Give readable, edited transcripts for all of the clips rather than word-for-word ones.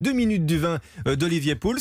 2 minutes du vin d'Olivier Pouls.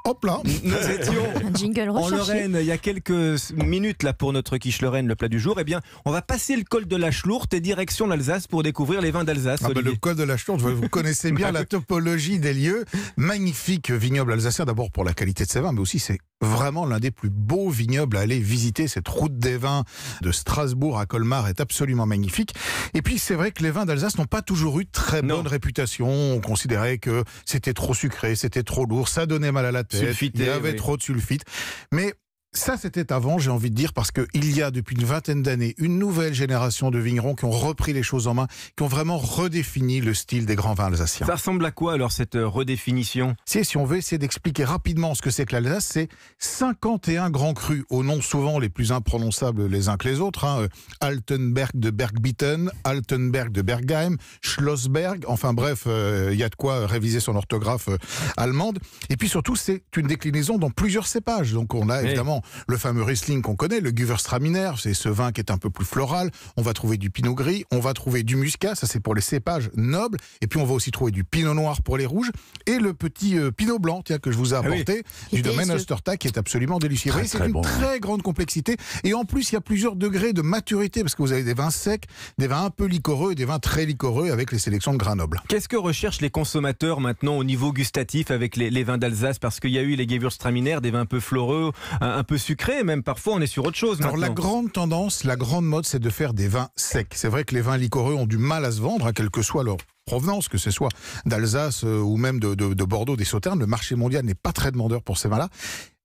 Hop là. Nous étions Un jingle en recherché. Lorraine il y a quelques minutes là pour notre quiche Lorraine, le plat du jour. Eh bien, on va passer le col de la Schlourte et direction l'Alsace pour découvrir les vins d'Alsace. Le col de la Schlourte, vous connaissez bien la topologie des lieux. Magnifique vignoble alsacien, d'abord pour la qualité de ses vins, mais aussi c'est vraiment l'un des plus beaux vignobles à aller visiter. Cette route des vins de Strasbourg à Colmar est absolument magnifique. Et puis c'est vrai que les vins d'Alsace n'ont pas toujours eu très bonne réputation. On considérait que c'était trop sucré, c'était trop lourd, ça donnait mal à la tête, Sulfité, il y avait trop de sulfite. Mais ça, c'était avant, j'ai envie de dire, parce qu'il y a depuis une vingtaine d'années une nouvelle génération de vignerons qui ont repris les choses en main, qui ont vraiment redéfini le style des grands vins alsaciens. Ça ressemble à quoi alors cette redéfinition ? Si on veut essayer d'expliquer rapidement ce que c'est que l'Alsace, c'est 51 grands crus, aux noms souvent les plus imprononçables les uns que les autres. Altenberg de Bergbieten, Altenberg de Bergheim, Schlossberg, enfin bref, il y a de quoi réviser son orthographe allemande. Et puis surtout, c'est une déclinaison dans plusieurs cépages. Donc on a évidemment le fameux Riesling qu'on connaît, le Gewürztraminer, c'est ce vin qui est un peu plus floral. On va trouver du Pinot Gris, on va trouver du Muscat, ça c'est pour les cépages nobles. Et puis on va aussi trouver du Pinot Noir pour les rouges et le petit Pinot Blanc que je vous ai apporté du domaine Ostertag qui est absolument délicieux. C'est une très grande complexité. Et en plus, il y a plusieurs degrés de maturité parce que vous avez des vins secs, des vins un peu liquoreux et des vins très liquoreux avec les sélections de grains nobles. Qu'est-ce que recherchent les consommateurs maintenant au niveau gustatif avec les vins d'Alsace ? Parce qu'il y a eu les Gewürztraminer, des vins un peu floreux, un peu sucré, même parfois on est sur autre chose. Alors maintenant. la grande tendance, la grande mode, c'est de faire des vins secs. C'est vrai que les vins liquoreux ont du mal à se vendre, quelle que soit leur provenance, que ce soit d'Alsace ou même de Bordeaux, des Sauternes. Le marché mondial n'est pas très demandeur pour ces vins-là.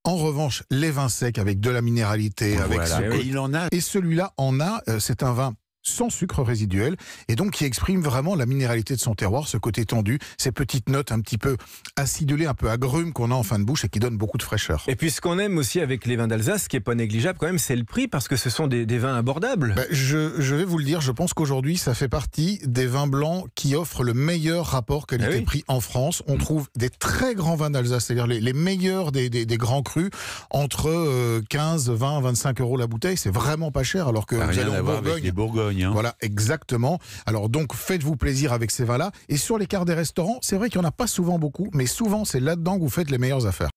En revanche, les vins secs avec de la minéralité, et celui-là en a, c'est un vin sans sucre résiduel, et donc qui exprime vraiment la minéralité de son terroir, ce côté tendu, ces petites notes un petit peu acidulées, un peu agrumes qu'on a en fin de bouche et qui donnent beaucoup de fraîcheur. Et puis ce qu'on aime aussi avec les vins d'Alsace, ce qui n'est pas négligeable quand même, c'est le prix, parce que ce sont des vins abordables. Je vais vous le dire, je pense qu'aujourd'hui, ça fait partie des vins blancs qui offrent le meilleur rapport qualité-prix en France. On trouve des très grands vins d'Alsace, c'est-à-dire les meilleurs des grands crus, entre 15, 20, 25 euros la bouteille. C'est vraiment pas cher, alors que vous allez en Bourgogne. Avec les Bourgognes. Voilà, exactement. Alors donc, faites-vous plaisir avec ces vins-là. Et sur les cartes des restaurants, c'est vrai qu'il n'y en a pas souvent beaucoup, mais souvent, c'est là-dedans que vous faites les meilleures affaires.